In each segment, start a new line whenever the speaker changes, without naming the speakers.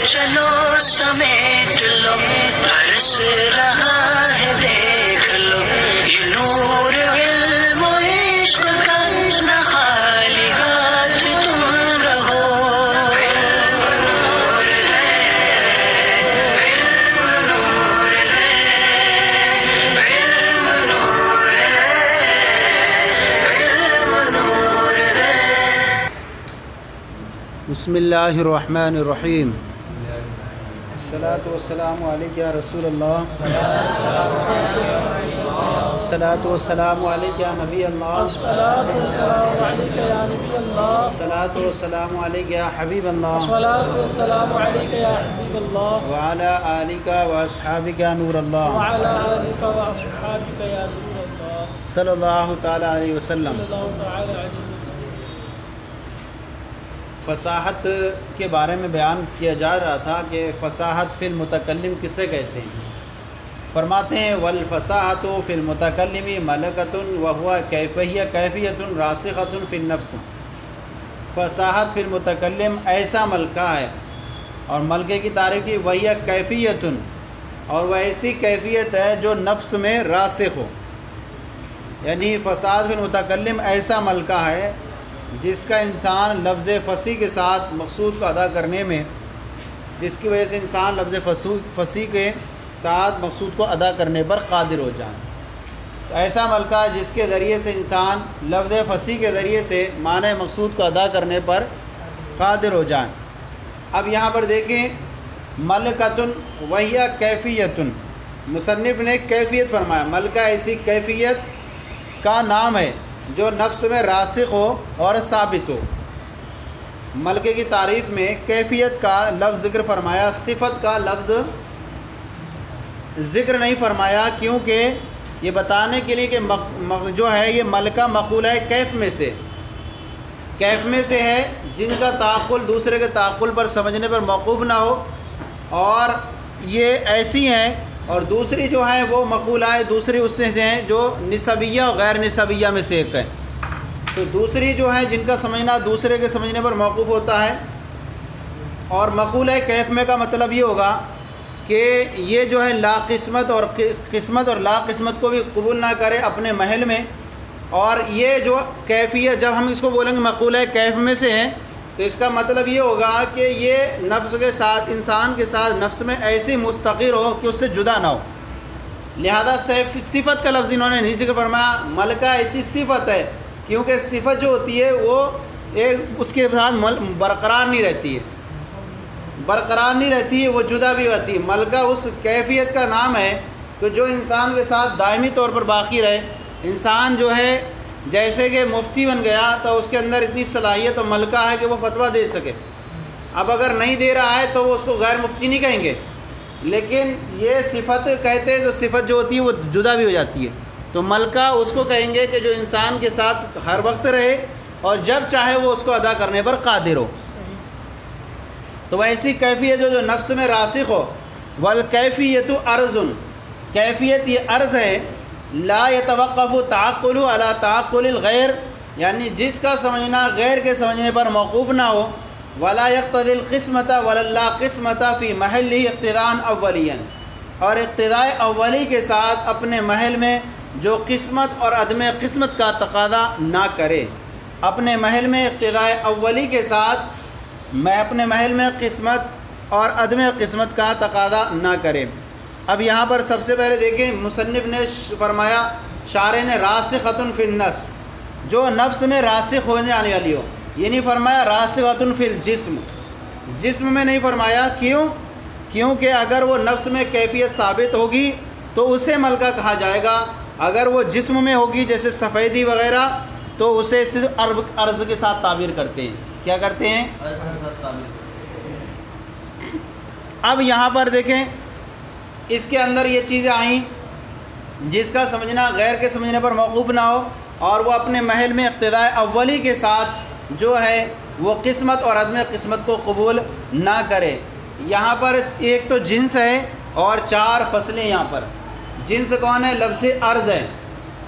چلو سمیٹ لو برس رہا ہے دیکھ لو یہ نور علم و عشق کا نہ خالی ہاتھ تم رہو علم نور ہے علم نور ہے علم نور ہے علم نور ہے.
بسم اللہ الرحمن الرحیم. الصلاۃ والسلام علیک یا رسول اللہ. الصلاۃ والسلام علیک یا نبی اللہ.
الصلاة والسلام عليك يا نبي الله.
الصلاۃ والسلام علیک یا حبیب اللہ.
الصلاة والسلام عليك يا حبيب الله
وعلی آلک واصحابک یا نور اللہ
وعلى آلك وأصحابك يا نور الله
صلی اللہ تعالی علیہ وسلم.
صلى الله تعالى عليه وسلم.
فصاحت کے بارے میں بیان کیا جا رہا تھا کہ فصاحت فی المتکلم کسے کہتے ہیں. فرماتے ہیں والفصاحت فی المتکلم ملکۃ وهو کیفیۃ راسخۃ فی النفس. فصاحت فی المتکلم ایسا ملکہ ہے، اور ملکے کی تعریف کی وہی کیفیۃ، اور وہ ایسی کیفیت ہے جو نفس میں راسخ ہو. یعنی فصاحت فی المتکلم ایسا ملکہ ہے جس کا انسان لفظ فصیح کے ساتھ مقصود کو ادا کرنے میں، جس کی وجہ سے انسان لفظ فصیح کے ساتھ مقصود کو ادا کرنے پر قادر ہو جائے. تو ایسا ملکہ جس کے ذریعے سے انسان لفظ فصیح کے ذریعے سے معنی مقصود کو ادا کرنے پر قادر ہو جائیں. اب یہاں پر دیکھیں ملکۃ وہی کیفیۃ، مصنف نے کیفیت فرمایا. ملکہ ایسی کیفیت کا نام ہے جو نفس میں راسخ ہو اور ثابت ہو. ملکے کی تعریف میں کیفیت کا لفظ ذکر فرمایا، صفت کا لفظ ذکر نہیں فرمایا، کیونکہ یہ بتانے کے لیے کہ جو ہے یہ ملکہ مقولہ ہے کیف میں سے ہے، جن کا تعقل دوسرے کے تعقل پر سمجھنے پر موقوف نہ ہو، اور یہ ایسی ہیں. اور دوسری جو ہیں وہ مقولہ ہے دوسری اس سے ہیں جو نسبیہ اور غیر نسبیہ میں سے ایک ہے. تو دوسری جو ہیں جن کا سمجھنا دوسرے کے سمجھنے پر موقوف ہوتا ہے. اور مقولہ کیف میں کا مطلب یہ ہوگا کہ یہ جو ہے لا قسمت اور لا قسمت کو بھی قبول نہ کرے اپنے محل میں. اور یہ جو کیفیت جب ہم اس کو بولیں گے مقولہ کیف میں سے ہے، تو اس کا مطلب یہ ہوگا کہ یہ نفس کے ساتھ انسان کے ساتھ نفس میں ایسی مستقر ہو کہ اس سے جدا نہ ہو. لہذا صفت کا لفظ انہوں نے نہیں ذکر فرمایا. ملکہ ایسی صفت ہے کیونکہ صفت جو ہوتی ہے وہ اس کے ساتھ برقرار نہیں رہتی ہے، وہ جدا بھی ہوتی ہے. ملکہ اس کیفیت کا نام ہے کہ جو انسان کے ساتھ دائمی طور پر باقی رہے. انسان جو ہے جیسے کہ مفتی بن گیا تو اس کے اندر اتنی صلاحیت اور ملکہ ہے کہ وہ فتویٰ دے سکے. اب اگر نہیں دے رہا ہے تو وہ اس کو غیر مفتی نہیں کہیں گے، لیکن یہ صفت کہتے ہیں تو صفت جو ہوتی ہے وہ جدا بھی ہو جاتی ہے. تو ملکہ اس کو کہیں گے کہ جو انسان کے ساتھ ہر وقت رہے اور جب چاہے وہ اس کو ادا کرنے پر قادر ہو. تو ایسی کیفیت جو نفس میں راسخ ہو. والکیفیت عرض، کیفیت یہ عرض ہے لا يتوقف تعقل على تعقل الغیر، یعنی جس کا سمجھنا غیر کے سمجھنے پر موقوف نہ ہو. ولا يقتضي القسمۃ ولا لا قسمۃ فی محلہ اقتداء اولیا، اور اقتداء اولی کے ساتھ اپنے محل میں جو قسمت اور عدم قسمت کا تقاضا نہ کرے. اپنے محل میں اقتداء اولی کے ساتھ اپنے محل میں قسمت اور عدم قسمت کا تقاضا نہ کرے. اب یہاں پر سب سے پہلے دیکھیں مصنف نے فرمایا، شارح نے راسخۃ فی النفس، جو نفس میں راسخ ہونے آنے والی ہو. یہ نہیں فرمایا راسخۃ فی الجسم، جسم میں نہیں فرمایا. کیونکہ اگر وہ نفس میں کیفیت ثابت ہوگی تو اسے ملکہ کہا جائے گا. اگر وہ جسم میں ہوگی جیسے سفیدی وغیرہ تو اسے صرف عرض کے ساتھ تعبیر کرتے ہیں. کیا کرتے ہیں؟ اب یہاں پر دیکھیں اس کے اندر یہ چیزیں آئیں جس کا سمجھنا غیر کے سمجھنے پر موقوف نہ ہو، اور وہ اپنے محل میں اقتداء اولی کے ساتھ جو ہے وہ قسمت اور عدم قسمت کو قبول نہ کرے. یہاں پر ایک تو جنس ہے اور 4 فصلیں. یہاں پر جنس کون ہے؟ لفظ عرض ہے،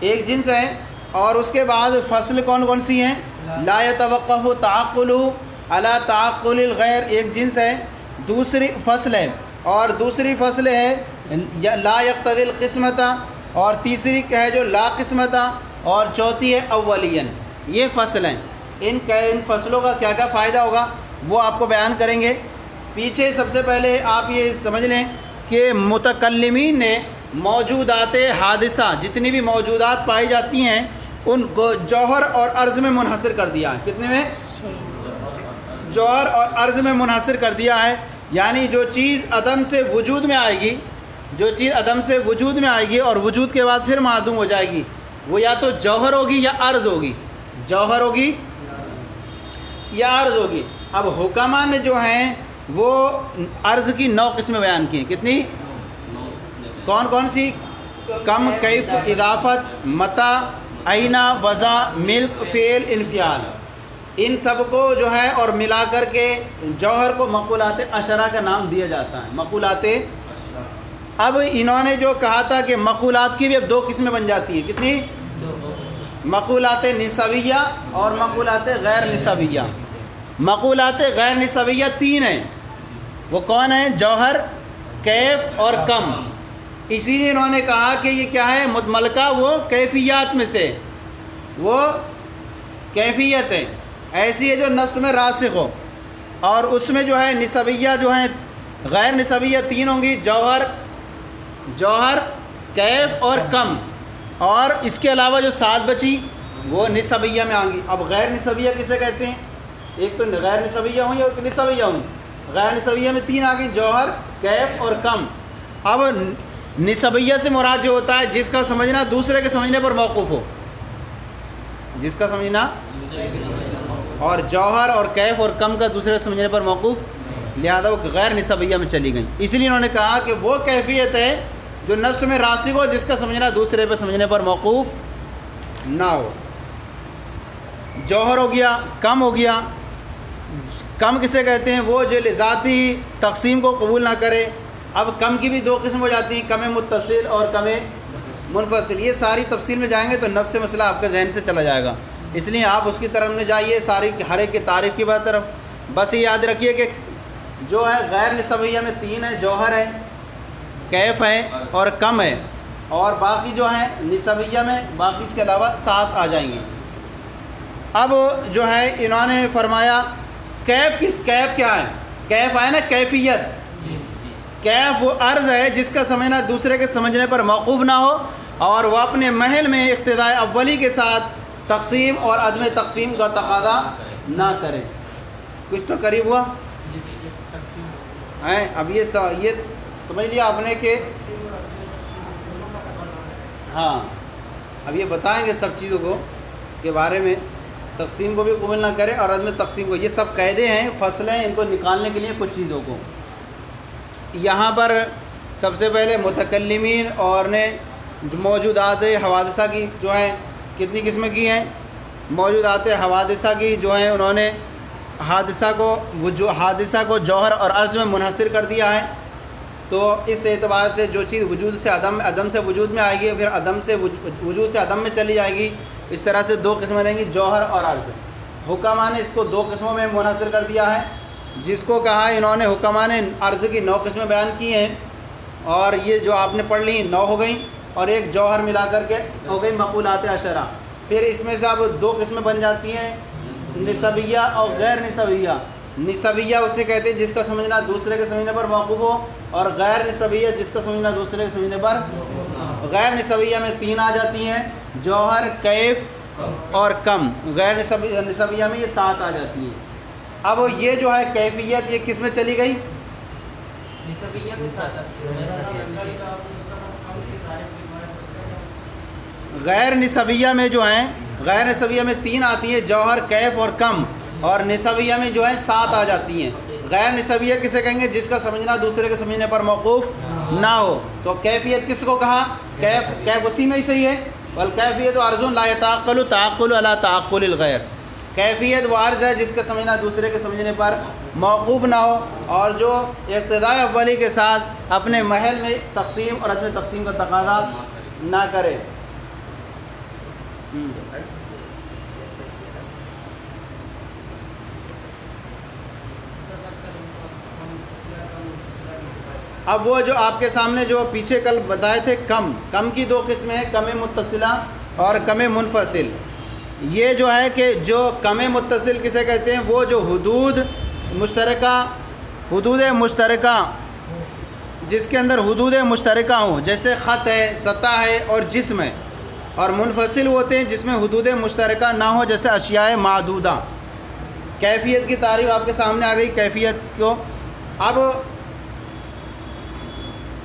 ایک جنس ہے. اور اس کے بعد فصل کون کون سی ہیں؟ لا يتوقف تعقل على تعقل الغیر، ایک جنس ہے. دوسری فصل ہے، اور دوسری فصل ہے لا یقتضی القسمت، اور تیسری ہے جو لا قسمت، اور چوتھی ہے اولیاً۔ یہ فصل ہیں، ان فصلوں کا کیا کیا فائدہ ہوگا وہ آپ کو بیان کریں گے۔ پیچھے سب سے پہلے آپ یہ سمجھ لیں کہ متکلمین نے موجودات حادثہ، جتنی بھی موجودات پائی جاتی ہیں، ان کو جوہر اور عرض میں منحصر کر دیا ہے۔ کتنے میں؟ جوہر اور عرض میں منحصر کر دیا ہے، یعنی جو چیز عدم سے وجود میں آئے گی، جو چیز عدم سے وجود میں آئے گی اور وجود کے بعد پھر معدوم ہو جائے گی، وہ یا تو جوہر ہوگی یا عرض ہوگی، جوہر ہوگی یا عرض ہوگی۔ اب حکماء نے جو ہیں وہ عرض کی 9 قسمیں بیان کی ہیں۔ کتنی؟ کون کون سی؟ کم، کیف، اضافت، متى، اینا، وضع، ملک، فعل، انفعال، ان سب کو جو ہے اور ملا کر کے جوہر کو مقولات عشرہ کا نام دیا جاتا ہے، مقولات۔ اب انہوں نے جو کہا تھا کہ مقولات کی بھی اب 2 قسمیں بن جاتی ہیں۔ کتنی؟ مقولات نسبیہ اور مقولات غیر نسبیہ۔ مقولات غیر نسبیہ 3 ہیں، وہ کون ہیں؟ جوہر، کیف اور کم۔ اسی لیے انہوں نے کہا کہ یہ کیا ہے؟ ملکہ وہ کیفیات میں سے، وہ کیفیت ہے ایسی ہے جو نفس میں راسخ ہو، اور اس میں جو ہے نسبیہ جو ہیں غیر نسبیہ 3 ہوں گی، جوہر، کیف اور کم، اور اس کے علاوہ جو 7 بچی وہ نسبیہ میں آئیں گی۔ اب غیر نسبیہ کسے کہتے ہیں؟ ایک تو غیر نسبیہ ہوئی اور ایک نسبیہ ہوئی۔ غیر نسبیہ میں 3 آ گئی، جوہر، کیف اور کم۔ اب نسبیہ سے مراد جو ہوتا ہے جس کا سمجھنا دوسرے کے سمجھنے پر موقوف ہو، جس کا سمجھنا، اور جوہر اور کیف اور کم کا دوسرے کے سمجھنے پر موقوف، لہذا وہ غیر نسبیہ میں چلی گئیں۔ اس لیے انہوں نے کہا کہ وہ کیفیت ہے جو نفس میں راسخ ہو، جس کا سمجھنا دوسرے پہ سمجھنے پر موقوف نہ ہو۔ جوہر ہو گیا، کم ہو گیا۔ کم کسے کہتے ہیں؟ وہ جو ذاتی تقسیم کو قبول نہ کرے۔ اب کم کی بھی 2 قسم ہو جاتی ہیں، کم متصل اور کم منفصل۔ یہ ساری تفصیل میں جائیں گے تو نفس مسئلہ آپ کے ذہن سے چلا جائے گا، اس لیے آپ اس کی طرف نہ جائیے، ساری ہر ایک کی تعریف کی بات طرف۔ بس یہ یاد رکھیے کہ جو ہے غیر نسبیہ میں 3 ہے، جوہر ہے، کیف ہے اور کم ہے، اور باقی جو ہیں نسبیہ میں باقی اس کے علاوہ 7 آ جائیں گے۔ اب جو ہے انہوں نے فرمایا کیف کیا ہے؟ کیف ہے نا کیفیت۔ کیف وہ عرض ہے جس کا سمجھنا دوسرے کے سمجھنے پر موقوف نہ ہو، اور وہ اپنے محل میں اقتضاء اولی کے ساتھ تقسیم اور عدم تقسیم کا تقاضا نہ کرے۔ کچھ تو قریب ہوا ہے۔ اب یہ سمجھ لیا آپ نے کہ ہاں، اب یہ بتائیں گے سب چیزوں کو کے بارے میں، تقسیم کو بھی قبول نہ کرے اور عدم تقسیم کو۔ یہ سب قاعدے ہیں، فصلیں، ان کو نکالنے کے لیے کچھ چیزوں کو۔ یہاں پر سب سے پہلے متکلمین اور نے موجودات حوادثہ کی جو ہیں کتنی قسمیں کی ہیں؟ موجودات حوادثہ کی جو ہیں انہوں نے حادثہ کو جوہر اور عرض میں منحصر کر دیا ہے۔ تو اس اعتبار سے جو چیز وجود سے عدم سے وجود میں آئے گی، پھر عدم سے وجود سے عدم میں چلی جائے گی۔ اس طرح سے 2 قسمیں رہیں گی، جوہر اور عرض۔ حکماء نے اس کو 2 قسموں میں منحصر کر دیا ہے، جس کو کہا انہوں نے حکماء نے عرض کی 9 قسمیں بیان کی ہیں، اور یہ جو آپ نے پڑھ لی 9 ہو گئیں، اور ایک جوہر ملا کر کے ہو گئی مقولات عشرہ۔ پھر اس میں سے اب 2 قسمیں بن جاتی ہیں، نسبیہ اور غیر نسبیہ۔ نسبیہ اسے کہتے ہیں جس کا سمجھنا دوسرے کے سمجھنے پر موقوف ہو، اور غیر نسبیہ جس کا سمجھنا دوسرے کے سمجھنے پر۔ غیر نسبیہ میں 3 آ جاتی ہیں، جوہر، کیف اور کم۔ غیر نسبیہ میں یہ 7 آ جاتی ہیں۔ اب یہ جو ہے کیفیت، یہ کس میں چلی گئی؟ غیر نسبیہ میں جو ہیں، غیر نسبیہ میں 3 آتی ہیں، جوہر، کیف اور کم، اور نسبیہ میں جو ہے 7 آ جاتی ہیں۔ غیر نسبیہ کسے کہیں گے؟ جس کا سمجھنا دوسرے کے سمجھنے پر موقوف نہ ہو۔ تو کیفیت کس کو کہا؟ کیف اسی میں ہی صحیح ہے، والکیفیت عرض لا يتعقل تعقل علی تعقل الغیر۔ کیفیت وہ عرض ہے جس کا سمجھنا دوسرے کے سمجھنے پر موقوف نہ ہو، اور جو اقتضاء اولی کے ساتھ اپنے محل میں تقسیم اور عدم تقسیم کا تقاضا نہ کرے۔ اب وہ جو آپ کے سامنے جو پیچھے کل بتائے تھے کم کی دو قسمیں ہیں، کم متصلہ اور کم منفصل. یہ جو ہے کہ جو کم متصل کسے کہتے ہیں؟ وہ جو حدود مشترکہ جس کے اندر حدود مشترکہ ہوں، جیسے خط ہے، سطح ہے اور جسم ہے. اور منفصل ہوتے ہیں جس میں حدود مشترکہ نہ ہو، جیسے اشیاء معدودہ. کیفیت کی تعریف آپ کے سامنے آ گئی. کیفیت کو اب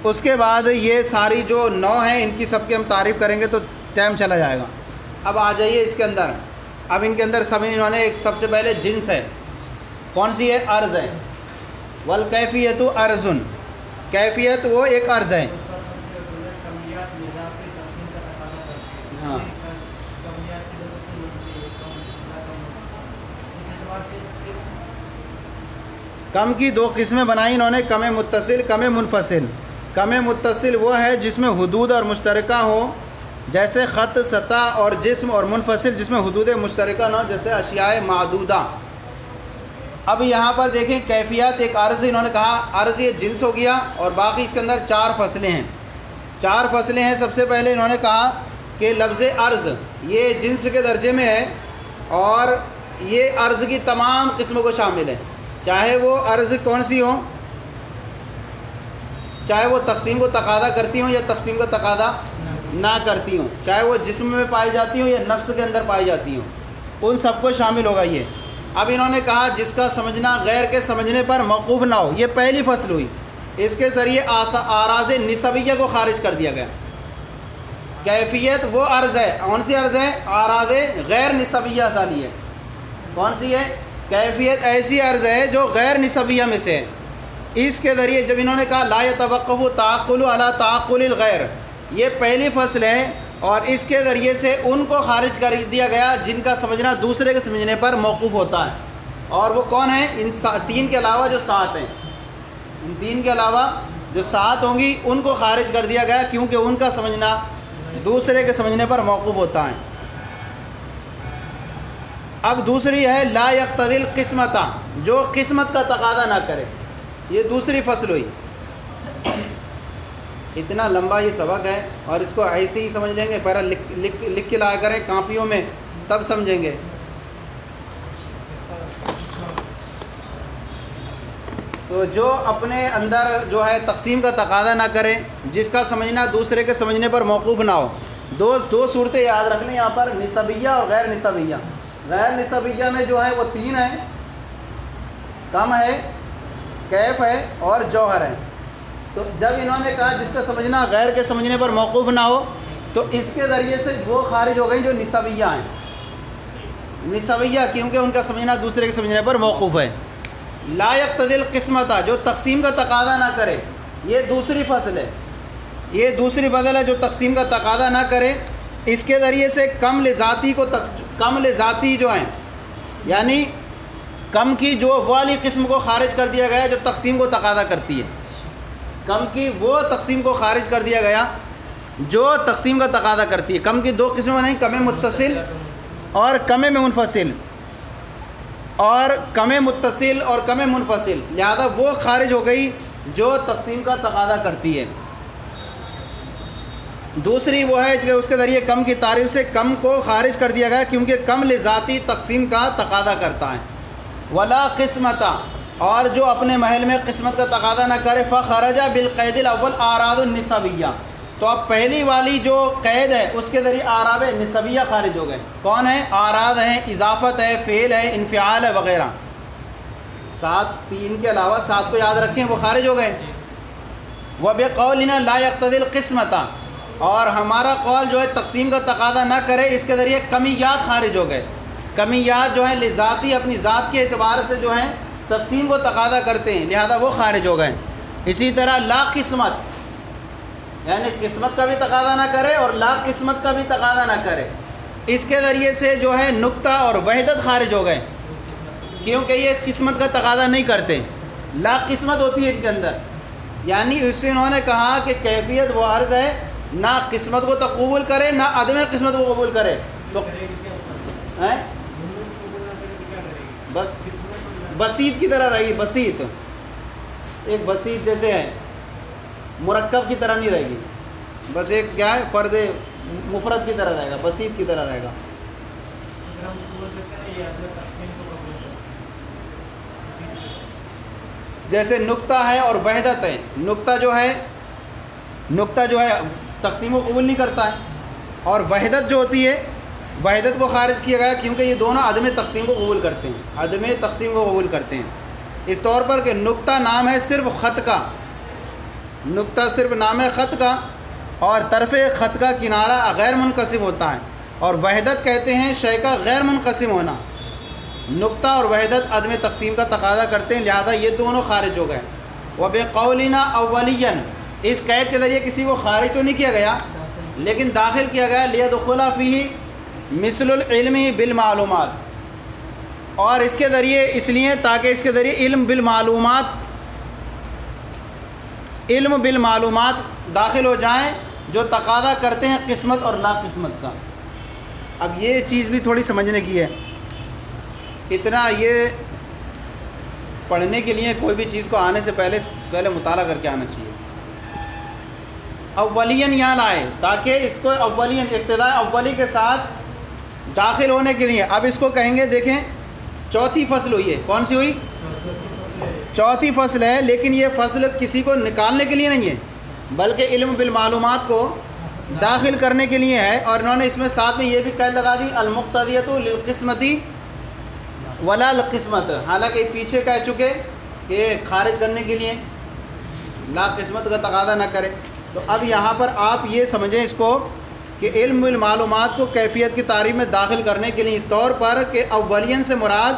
اس کے بعد یہ ساری جو نو ہیں ان کی سب کی ہم تعریف کریں گے تو ٹائم چلا جائے گا. اب آ جائیے اس کے اندر. اب ان کے اندر سب انہوں نے ایک سب سے پہلے جنس ہے. کون سی ہے؟ عرض ہے. والکیفیت عرض، کیفیت وہ ایک عرض ہے. ہاں کم کی دو قسمیں بنائی انہوں نے، کم متصل، کم منفصل. کم متصل وہ ہے جس میں حدود اور مشترکہ ہو، جیسے خط، سطح اور جسم. اور منفصل جس میں حدود مشترکہ نہ ہو، جیسے اشیاء معدودہ. اب یہاں پر دیکھیں کیفیت ایک عرض انہوں نے کہا. عرض یہ جنس ہو گیا اور باقی اس کے اندر 4 فصلیں ہیں. 4 فصلیں ہیں. سب سے پہلے انہوں نے کہا کہ لفظ عرض یہ جنس کے درجے میں ہے اور یہ عرض کی تمام قسموں کو شامل ہے، چاہے وہ عرض کون سی ہو، چاہے وہ تقسیم کو تقاضا کرتی ہوں یا تقسیم کا تقاضا نہ کرتی ہوں، چاہے وہ جسم میں پائی جاتی ہوں یا نفس کے اندر پائی جاتی ہوں، ان سب کو شامل ہوگا یہ. اب انہوں نے کہا جس کا سمجھنا غیر کے سمجھنے پر موقوف نہ ہو، یہ پہلی فصل ہوئی. اس کے ذریعے آراز نسبیہ کو خارج کر دیا گیا. کیفیت وہ عرض ہے. کون سی عرض ہے؟ آراز غیر نسبیہ والی ہے. کون سی ہے؟ کیفیت ایسی عرض ہے جو غیر نسبیہ میں سے ہے. اس کے ذریعے جب انہوں نے کہا لا يتوقف تعقل علی تعقل الغیر، یہ پہلی فصل ہے اور اس کے ذریعے سے ان کو خارج کر دیا گیا جن کا سمجھنا دوسرے کے سمجھنے پر موقوف ہوتا ہے. اور وہ کون ہیں؟ ان 3 کے علاوہ جو 7 ہیں، ان 3 کے علاوہ جو 7 ہوں گی ان کو خارج کر دیا گیا کیونکہ ان کا سمجھنا دوسرے کے سمجھنے پر موقوف ہوتا ہے. اب دوسری ہے لا یقتضی القسمۃ، جو قسمت کا تقاضا نہ کرے. یہ دوسری فصل ہوئی. اتنا لمبا یہ سبق ہے اور اس کو ایسے ہی سمجھ لیں گے، پہلا لکھ کے لایا کریں کاپیوں میں، تب سمجھیں گے. تو جو اپنے اندر جو ہے تقسیم کا تقاضا نہ کرے، جس کا سمجھنا دوسرے کے سمجھنے پر موقوف نہ ہو. دو صورتیں یاد رکھ لیں یہاں پر، نسبیہ اور غیر نسبیہ. غیر نسبیہ میں جو ہے وہ 3 ہیں، کم ہے، کیف ہے اور جوہر ہے. تو جب انہوں نے کہا جس کا سمجھنا غیر کے سمجھنے پر موقوف نہ ہو تو اس کے ذریعے سے وہ خارج ہو گئی جو نسبیہ ہیں. نسبیہ کیونکہ ان کا سمجھنا دوسرے کے سمجھنے پر موقوف ہے. لا یقتضی القسمۃ، جو تقسیم کا تقاضا نہ کرے، یہ دوسری فصل ہے. یہ دوسری فصل ہے جو تقسیم کا تقاضا نہ کرے. اس کے ذریعے سے کم ذاتی جو ہیں، یعنی کم کی جو والی قسم کو خارج کر دیا گیا جو تقسیم کو تقاضا کرتی ہے. کم کی وہ تقسیم کو خارج کر دیا گیا جو تقسیم کا تقاضا کرتی ہے. کم کی 2 قسمیں بنائیں، کم متصل اور کم منفصل، اور کم متصل اور کم منفصل. لہذا وہ خارج ہو گئی جو تقسیم کا تقاضا کرتی ہے. دوسری وہ ہے کہ اس کے ذریعے کم کی تعریف سے کم کو خارج کر دیا گیا کیونکہ کم لذاتی تقسیم کا تقاضا کرتا ہے. ولا قسمت، اور جو اپنے محل میں قسمت کا تقاضا نہ کرے. فخرج بالقید الاول اعراض النسبیہ، تو اب پہلی والی جو قید ہے اس کے ذریعے اعراب نسبیہ خارج ہو گئے. کون ہے؟ اعراض ہیں، اضافت ہے، فعل ہے، انفعال ہے وغیرہ. 3 کے علاوہ 7 کو یاد رکھیں، وہ خارج ہو گئے. وبقولنا لا يقتضي القسمۃ، اور ہمارا قول جو ہے تقسیم کا تقاضا نہ کرے، اس کے ذریعے کمیات خارج ہو گئے. کمیات جو ہیں لذاتی اپنی ذات کے اعتبار سے جو ہیں تقسیم کو تقاضا کرتے ہیں، لہذا وہ خارج ہو گئے. اسی طرح لا قسمت، یعنی قسمت کا بھی تقاضا نہ کرے اور لا قسمت کا بھی تقاضا نہ کرے. اس کے ذریعے سے جو ہے نقطہ اور وحدت خارج ہو گئے کیونکہ یہ قسمت کا تقاضا نہیں کرتے، لا قسمت ہوتی ہے ان کے اندر. یعنی اس سے انہوں نے کہا کہ کیفیت وہ عرض ہے نہ قسمت کو تو قبول کرے نہ عدم قسمت کو قبول کرے. تو بس بسیط کی طرح رہی. بسیط ایک بسیط جیسے ہے، مرکب کی طرح نہیں رہے گی، بس ایک کیا ہے فرد مفرد کی طرح رہے گا، بسیط کی طرح رہے گا۔ جیسے نقطہ ہے اور وحدت ہے، نقطہ جو ہے تقسیم کو قبول نہیں کرتا ہے، اور وحدت جو ہوتی ہے وحدت کو خارج کیا گیا کیونکہ یہ دونوں عدم تقسیم کو قبول کرتے ہیں، عدم تقسیم کو قبول کرتے ہیں۔ اس طور پر کہ نقطہ نام ہے صرف خط کا، نقطہ صرف نام ہے خط کا، اور طرف خط کا کنارہ غیر منقسم ہوتا ہے، اور وحدت کہتے ہیں شے کا غیر منقسم ہونا۔ نقطہ اور وحدت عدم تقسیم کا تقاضا کرتے ہیں، لہذا یہ دونوں خارج ہو گئے۔ وَبِقَوْلِنَا أَوَّلِيًّا، اس قید کے ذریعے کسی کو خارج تو نہیں کیا گیا لیکن داخل کیا گیا، لِيَدْخُلَ فِيهِ مِثْلُ الْعِلْمِ بِالْمَعْلُومَاتِ، اور اس کے ذریعے اس لیے تاکہ اس کے ذریعے علم بالمعلومات داخل ہو جائیں جو تقاضا کرتے ہیں قسمت اور لا قسمت کا۔ اب یہ چیز بھی تھوڑی سمجھنے کی ہے، اتنا یہ پڑھنے کے لیے کوئی بھی چیز کو آنے سے پہلے مطالعہ کر کے آنا چاہیے۔ اولین یہاں لائے تاکہ اس کو اولین ابتداء اولی کے ساتھ داخل ہونے کے لیے، اب اس کو کہیں گے دیکھیں چوتھی فصل ہوئی ہے، کون سی ہوئی؟ چوتھی فصل ہے، لیکن یہ فصل کسی کو نکالنے کے لیے نہیں ہے بلکہ علم بالمعلومات کو داخل کرنے کے لیے ہے، اور انہوں نے اس میں ساتھ میں یہ بھی قید لگا دی المقتضیۃ للقسمتی ولا القسمت، حالانکہ پیچھے کہہ چکے کہ خارج کرنے کے لیے لا قسمت کا تقاضا نہ کرے۔ تو اب یہاں پر آپ یہ سمجھیں اس کو کہ علم بالمعلومات کو کیفیت کی تعریف میں داخل کرنے کے لیے اس طور پر کہ اولین سے مراد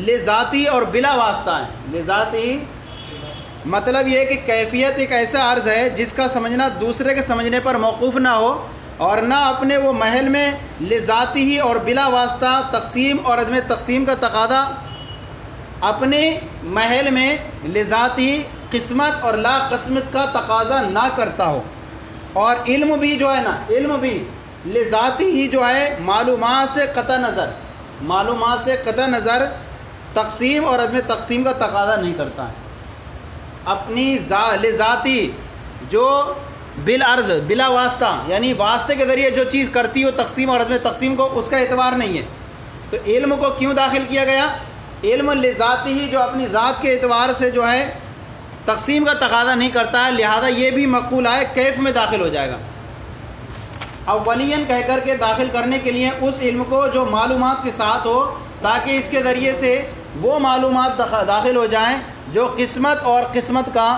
لذاتی اور بلا واسطہ ہے۔ لذاتی مطلب یہ کہ کیفیت ایک ایسا عرض ہے جس کا سمجھنا دوسرے کے سمجھنے پر موقوف نہ ہو، اور نہ اپنے وہ محل میں لذاتی ہی اور بلا واسطہ تقسیم اور عدم تقسیم کا تقاضا اپنے محل میں لذاتی قسمت اور لا قسمت کا تقاضا نہ کرتا ہو، اور علم بھی جو ہے نا، علم بھی لذاتی ہی جو ہے معلومات سے قطع نظر تقسیم اور عدم تقسیم کا تقاضا نہیں کرتا ہے۔ اپنی لذاتی جو بالعرض بلا واسطہ یعنی واسطے کے ذریعے جو چیز کرتی ہو تقسیم اور عدم تقسیم کو، اس کا اعتبار نہیں ہے۔ تو علم کو کیوں داخل کیا گیا؟ علم لذاتی ہی جو اپنی ذات کے اعتبار سے جو ہے تقسیم کا تقاضا نہیں کرتا ہے، لہذا یہ بھی مقبول ہے، کیف میں داخل ہو جائے گا۔ اولین کہہ کر کے داخل کرنے کے لیے اس علم کو جو معلومات کے ساتھ ہو تاکہ اس کے ذریعے سے وہ معلومات داخل ہو جائیں جو قسمت اور قسمت کا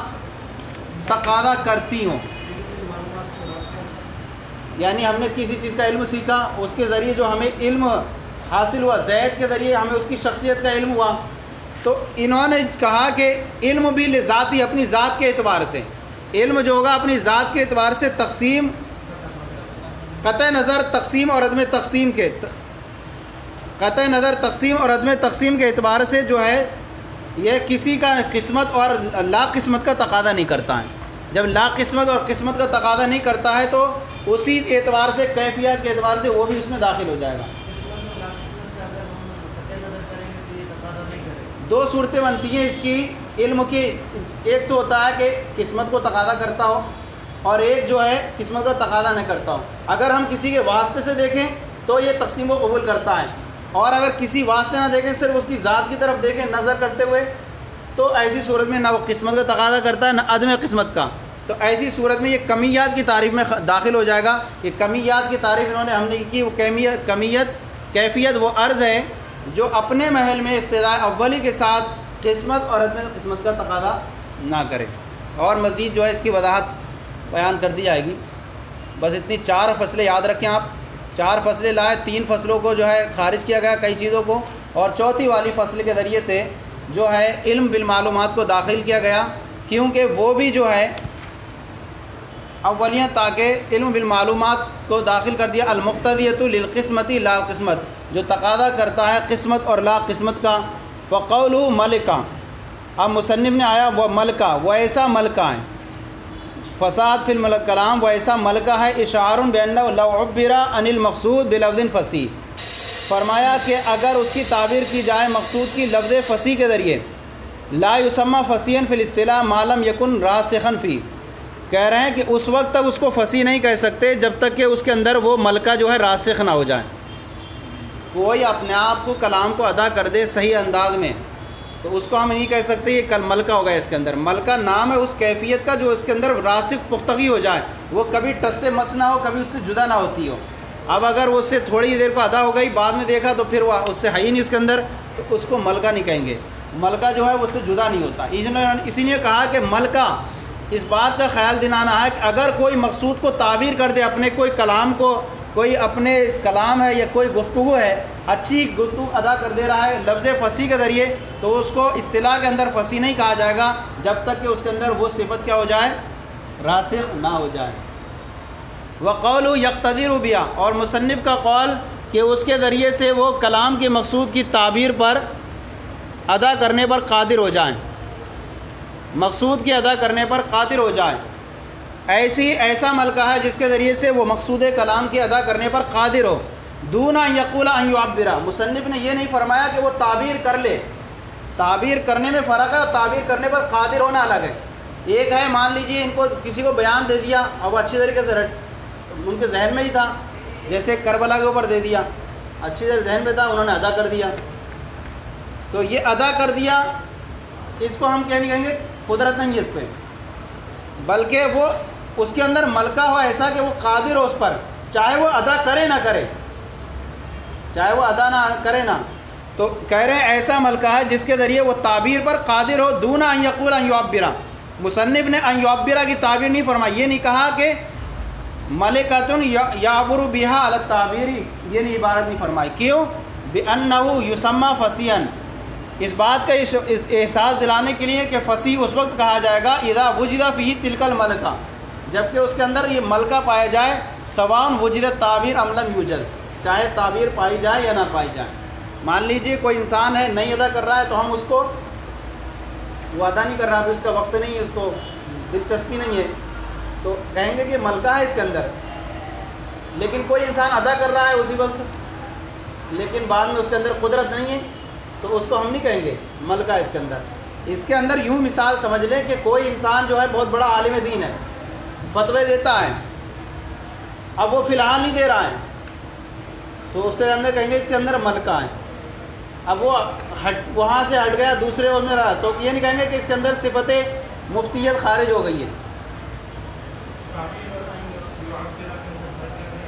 تقاضا کرتی ہوں۔ یعنی ہم نے کسی چیز کا علم سیکھا، اس کے ذریعے جو ہمیں علم حاصل ہوا، زید کے ذریعے ہمیں اس کی شخصیت کا علم ہوا، تو انہوں نے کہا کہ علم بھی لذاتی اپنی ذات کے اعتبار سے، علم جو ہوگا اپنی ذات کے اعتبار سے تقسیم قطع نظر تقسیم اور عدم تقسیم کے اعتبار سے جو ہے یہ کسی کا قسمت اور لا قسمت کا تقاضا نہیں کرتا ہے۔ جب لا قسمت اور قسمت کا تقاضا نہیں کرتا ہے تو اسی اعتبار سے کیفیت کے اعتبار سے وہ بھی اس میں داخل ہو جائے گا۔ دو صورتیں بنتی ہیں اس کی علم کی، ایک تو ہوتا ہے کہ قسمت کو تقاضا کرتا ہو اور ایک جو ہے قسمت کا تقاضا نہ کرتا ہو۔ اگر ہم کسی کے واسطے سے دیکھیں تو یہ تقسیم کو قبول کرتا ہے، اور اگر کسی واسطے نہ دیکھیں صرف اس کی ذات کی طرف دیکھیں نظر کرتے ہوئے تو ایسی صورت میں نہ وہ قسمت کا تقاضا کرتا ہے نہ عدم قسمت کا۔ تو ایسی صورت میں یہ کمیات کی تعریف میں داخل ہو جائے گا۔ یہ کمیات کی تعریف انہوں نے ہم نے کی، وہ کیفیت وہ عرض ہے جو اپنے محل میں ابتداء اولی کے ساتھ قسمت اور عدم قسمت کا تقاضا نہ کرے۔ اور مزید جو ہے اس کی وضاحت بیان کر دی جائے گی۔ بس اتنی 4 فصلیں یاد رکھیں آپ، 4 فصلیں لائے، 3 فصلوں کو جو ہے خارج کیا گیا کئی چیزوں کو، اور چوتھی والی فصل کے ذریعے سے جو ہے علم بالمعلومات کو داخل کیا گیا، کیونکہ وہ بھی جو ہے اولیاں تاکہ علم بالمعلومات کو داخل کر دیا المقتضیۃ للقسمتی لا قسمت، جو تقاضا کرتا ہے قسمت اور لا قسمت کا۔ فقولوا ملکہ، اب مصنف نے آیا وہ ملکہ، وہ ایسا ملکہ ہے، فساد فی الکلام، وہ ایسا ملکہ ہے اشعار بانہ لو عبر عن المقصود بلفظ فصیح، فرمایا کہ اگر اس کی تعبیر کی جائے مقصود کی لفظ فصیح کے ذریعے، لا یسمى فصیحا فی الاصطلاح ما لم یکن راسخا فی، کہہ رہے ہیں کہ اس وقت تک اس کو فصیح نہیں کہہ سکتے جب تک کہ اس کے اندر وہ ملکہ جو ہے راسخ نہ ہو جائے. کوئی اپنے آپ کو کلام کو ادا کر دے صحیح انداز میں تو اس کو ہم نہیں کہہ سکتے یہ کل ملکہ ہوگا. اس کے اندر ملکہ نام ہے اس کیفیت کا جو اس کے اندر راسخ پختگی ہو جائے, وہ کبھی ٹس سے مس نہ ہو, کبھی اس سے جدا نہ ہوتی ہو. اب اگر وہ اس سے تھوڑی دیر کو ادا ہو گئی, بعد میں دیکھا تو پھر وہ اس سے ہے ہی نہیں اس کے اندر, تو اس کو ملکہ نہیں کہیں گے. ملکہ جو ہے وہ اس سے جدا نہیں ہوتا. اسی لیے کہا کہ ملکہ اس بات کا خیال دلانا ہے کہ اگر کوئی مقصود کو تعبیر کر دے, اپنے کوئی کلام کو, کوئی اپنے کلام ہے یا کوئی گفتگو ہے, اچھی گفتگو ادا کر دے رہا ہے لفظ فصیح کے ذریعے, تو اس کو اصطلاح کے اندر فصیح نہیں کہا جائے گا جب تک کہ اس کے اندر وہ صفت کیا ہو جائے, راسخ نہ ہو جائے. وقول یقتدر بیا, اور مصنف کا قول کہ اس کے ذریعے سے وہ کلام کے مقصود کی تعبیر پر ادا کرنے پر قادر ہو جائیں, مقصود کی ادا کرنے پر قادر ہو جائیں. ایسا ملکہ ہے جس کے ذریعے سے وہ مقصود کلام کی ادا کرنے پر قادر ہو. دون ان یقول ان یعبرا, مصنف نے یہ نہیں فرمایا کہ وہ تعبیر کر لے. تعبیر کرنے میں فرق ہے اور تعبیر کرنے پر قادر ہونا الگ ہے. ایک ہے مان لیجئے ان کو کسی کو بیان دے دیا اور وہ اچھی طریقے سے ان کے ذہن میں ہی تھا, جیسے کربلا کے اوپر دے دیا, اچھی طرح ذہن میں تھا, انہوں نے ادا کر دیا. تو یہ ادا کر دیا, اس کو ہم کیا نہیں کہیں گے, قدرت نہیں ہے اس پہ, بلکہ وہ اس کے اندر ملکہ ہو ایسا کہ وہ قادر ہو اس پر, چاہے وہ ادا کرے نہ کرے, چاہے وہ ادا نہ کرے نہ. تو کہہ رہے ہیں ایسا ملکہ ہے جس کے ذریعے وہ تعبیر پر قادر ہو. دون ان یقول ان یعبرا, مصنف نے ان یعبرا کی تعبیر نہیں فرمائی, یہ نہیں کہا کہ ملکۃ یعبر بہا علی التعبیر, یہ نہیں عبارت نہیں فرمائی. کیوں؟ بأنہ یسمى فصیحا, اس بات کا احساس دلانے کے لیے کہ فصیح اس وقت کہا جائے گا اذا وجد فیہ تلک الملکہ, جبکہ اس کے اندر یہ ملکہ پایا جائے. سواء وجدت تعبیر ام لم یوجد, چاہے تعبیر پائی جائے یا نہ پائی جائے. مان لیجئے کوئی انسان ہے نہیں ادا کر رہا ہے, تو ہم اس کو, وہ ادا نہیں کر رہا ہے, اس کا وقت نہیں ہے, اس کو دلچسپی نہیں ہے, تو کہیں گے کہ ملکہ ہے اس کے اندر. لیکن کوئی انسان ادا کر رہا ہے اسی وقت, لیکن بعد میں اس کے اندر قدرت نہیں ہے, تو اس کو ہم نہیں کہیں گے ملکہ اس کے اندر. اس کے اندر یوں مثال سمجھ لیں کہ کوئی انسان جو ہے بہت بڑا عالم دین ہے, فتوے دیتا ہے, اب وہ فی الحال نہیں دے رہا ہے, تو اس کے اندر کہیں گے اس کے اندر ملکہ ہے. اب وہ وہاں سے ہٹ گیا, دوسرے اس میں رہا, تو یہ نہیں کہیں گے کہ اس کے اندر صفت مفتیت خارج ہو گئی ہے.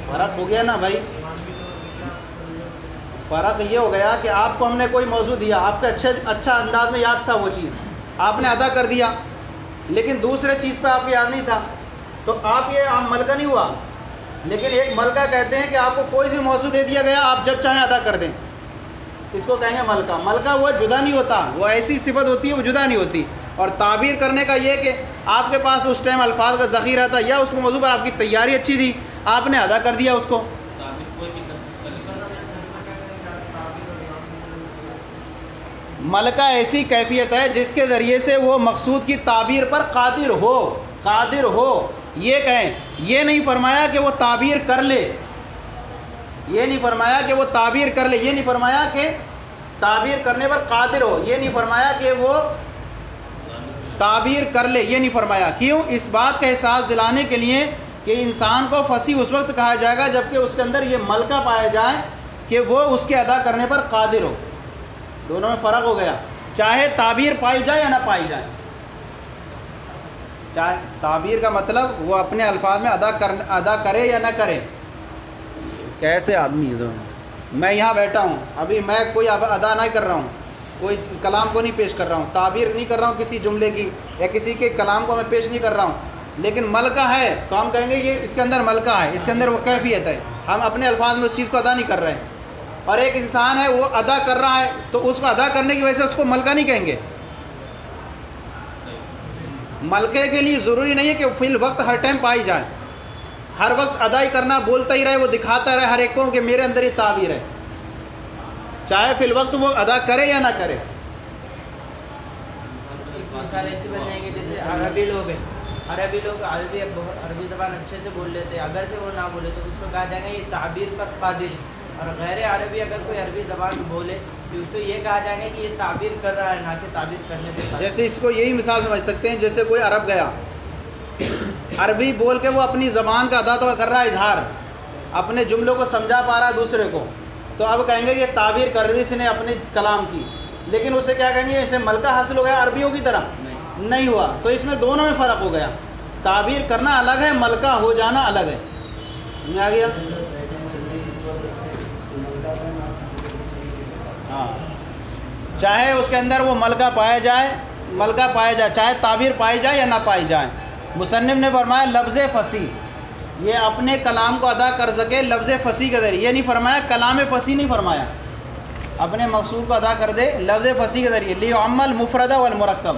فرق ہو گیا نا بھائی, فرق یہ ہو گیا کہ آپ کو ہم نے کوئی موضوع دیا, آپ کے اچھا انداز میں یاد تھا وہ چیز, آپ نے ادا کر دیا, لیکن دوسرے چیز پہ آپ کو یاد نہیں تھا, تو آپ یہ ملکہ نہیں ہوا. لیکن ایک ملکہ کہتے ہیں کہ آپ کو کوئی سی موضوع دے دیا گیا, آپ جب چاہیں ادا کر دیں, اس کو کہیں گے ملکہ. ملکہ وہ جدا نہیں ہوتا, وہ ایسی صفت ہوتی ہے وہ جدا نہیں ہوتی. اور تعبیر کرنے کا یہ کہ آپ کے پاس اس ٹائم الفاظ کا ذخیرہ تھا, یا اس موضوع پر آپ کی تیاری اچھی تھی, آپ نے ادا کر دیا اس کو. ملکہ ایسی کیفیت ہے جس کے ذریعے سے وہ مقصود کی تعبیر پر قادر ہو. یہ کہیں, یہ نہیں فرمایا کہ وہ تعبیر کر لے, یہ نہیں فرمایا کہ وہ تعبیر کر لے, یہ نہیں فرمایا کہ تعبیر کرنے پر قادر ہو, یہ نہیں فرمایا کہ وہ تعبیر کر لے, یہ نہیں فرمایا. کیوں؟ اس بات کا احساس دلانے کے لیے کہ انسان کو فصیح اس وقت کہا جائے گا جبکہ اس کے اندر یہ ملکہ پایا جائے کہ وہ اس کے ادا کرنے پر قادر ہو. دونوں میں فرق ہو گیا, چاہے تعبیر پائی جائے یا نہ پائی جائے. چاہے تعبیر کا مطلب وہ اپنے الفاظ میں ادا کرے یا نہ کرے. کیسے آدمی ہے, میں یہاں بیٹھا ہوں, ابھی میں کوئی ادا نہیں کر رہا ہوں, کوئی کلام کو نہیں پیش کر رہا ہوں, تعبیر نہیں کر رہا ہوں کسی جملے کی یا کسی کے کلام کو میں پیش نہیں کر رہا ہوں, لیکن ملکہ ہے, تو ہم کہیں گے یہ اس کے اندر ملکہ ہے, اس کے اندر وہ کیفیت ہے, ہم اپنے الفاظ میں اس چیز کو ادا نہیں کر رہے ہیں. اور ایک انسان ہے وہ ادا کر رہا ہے, تو اس کو ادا کرنے کی وجہ سے اس کو ملکہ نہیں کہیں گے. ملکے کے لیے ضروری نہیں ہے کہ فی الوقت ہر ٹائم پائی جائے, ہر وقت ادا ہی کرنا, بولتا ہی رہے, وہ دکھاتا رہے ہر ایک کو کہ میرے اندر یہ تعبیر ہے, چاہے فی الوقت وہ ادا کرے یا نہ کرے.
مثال ایسی بن جائیں گے جیسے عربی لوگ ہیں, عربی زبان اچھے سے بول لیتے ہیں, اگر سے وہ نہ بولے تو اس کو کہا جائے گا یہ تعبیر پر قادر. اور غیر عربی اگر کوئی عربی زبان بولے تو اس کو یہ کہا جائے گا کہ یہ تعبیر کر رہا ہے, نہ کہ تعبیر کرنے پہ.
جیسے اس کو یہی مثال سمجھ سکتے ہیں, جیسے کوئی عرب گیا عربی بول کے وہ اپنی زبان کا ادا تو کر رہا ہے اظہار، اپنے جملوں کو سمجھا پا رہا ہے دوسرے کو، تو اب کہیں گے یہ تعبیر کر دی اس نے اپنے کلام کی، لیکن اسے کیا کہیں گے اسے ملکہ حاصل ہو گیا عربیوں کی طرح نہیں ہوا، تو اس میں دونوں میں فرق ہو گیا، تعبیر کرنا الگ ہے، ملکہ ہو جانا الگ ہے، سمجھ آ گیا؟ ہاں، چاہے اس کے اندر وہ ملکہ پایا جائے، چاہے تعبیر پائی جائے یا نہ پائی جائے۔ مصنف نے فرمایا لفظ فصیح، یہ اپنے کلام کو ادا کر سکے لفظ فصیح کے ذریعے، یہ نہیں فرمایا کلام فصیح، نہیں فرمایا اپنے مقصود کو ادا کر دے لفظ فصیح کے ذریعے، لیعمل مفرد والمرکب،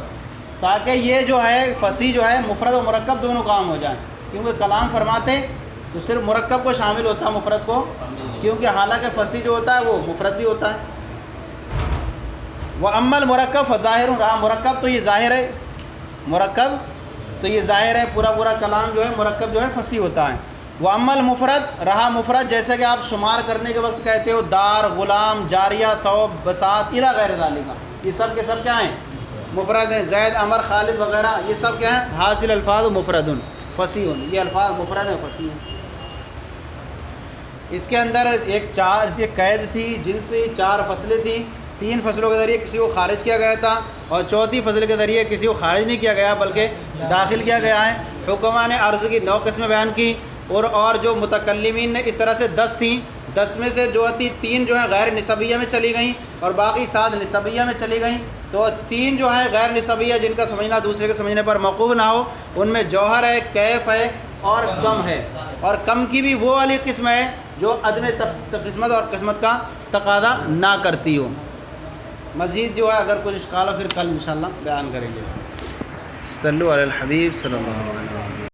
تاکہ یہ جو ہے فصیح جو ہے مفرد و مرکب دونوں کام ہو جائیں، کیونکہ کلام فرماتے تو صرف مرکب کو شامل ہوتا ہے مفرد کو، کیونکہ حالانکہ فصیح جو ہوتا ہے وہ مفرد بھی ہوتا ہے۔ وَأَمَّا الْمُرَكَّبُ فَظَاهِرٌ، رہا مرکب تو یہ ظاہر ہے، مرکب تو یہ ظاہر ہے، پورا کلام جو ہے مرکب جو ہے فصیح ہوتا ہے۔ وَأَمَّا الْمُفْرَد، رہا مفرد جیسے کہ آپ شمار کرنے کے وقت کہتے ہو دار، غلام، جاریہ، ثوب، بساط الی غیر ذالک، یہ سب کے سب کیا ہیں؟ مفرد ہیں، زید، عمر، خالد وغیرہ یہ سب کیا ہیں؟ حاصل الفاظ مفرد فصیح، یہ الفاظ مفرد ہیں فصیح ہیں۔ اس کے اندر ایک قید تھی جن سے 4 فصلیں تھیں، 3 فصلوں کے ذریعے کسی کو خارج کیا گیا تھا اور 4تھی فصل کے ذریعے کسی کو خارج نہیں کیا گیا بلکہ داخل کیا گیا ہے۔ حکماء نے عرض کی 9 قسمیں بیان کی، اور جو متکلمین نے اس طرح سے 10 تھیں، 10 میں سے جو تھی 3 جو ہیں غیر نسبیہ میں چلی گئیں اور باقی 7 نسبیہ میں چلی گئیں، تو 3 جو ہیں غیر نسبیہ جن کا سمجھنا دوسرے کے سمجھنے پر موقوف نہ ہو، ان میں جوہر ہے، کیف ہے اور کم ہے، اور کم کی بھی وہ والی قسم ہے جو عدم قسمت اور قسمت کا تقاضا نہ کرتی ہو۔ مزید جو ہے اگر کچھ اشکال ہو پھر کل انشاءاللہ بیان کریں گے۔ صلو علی الحبیب صلی اللہ علیہ وسلم۔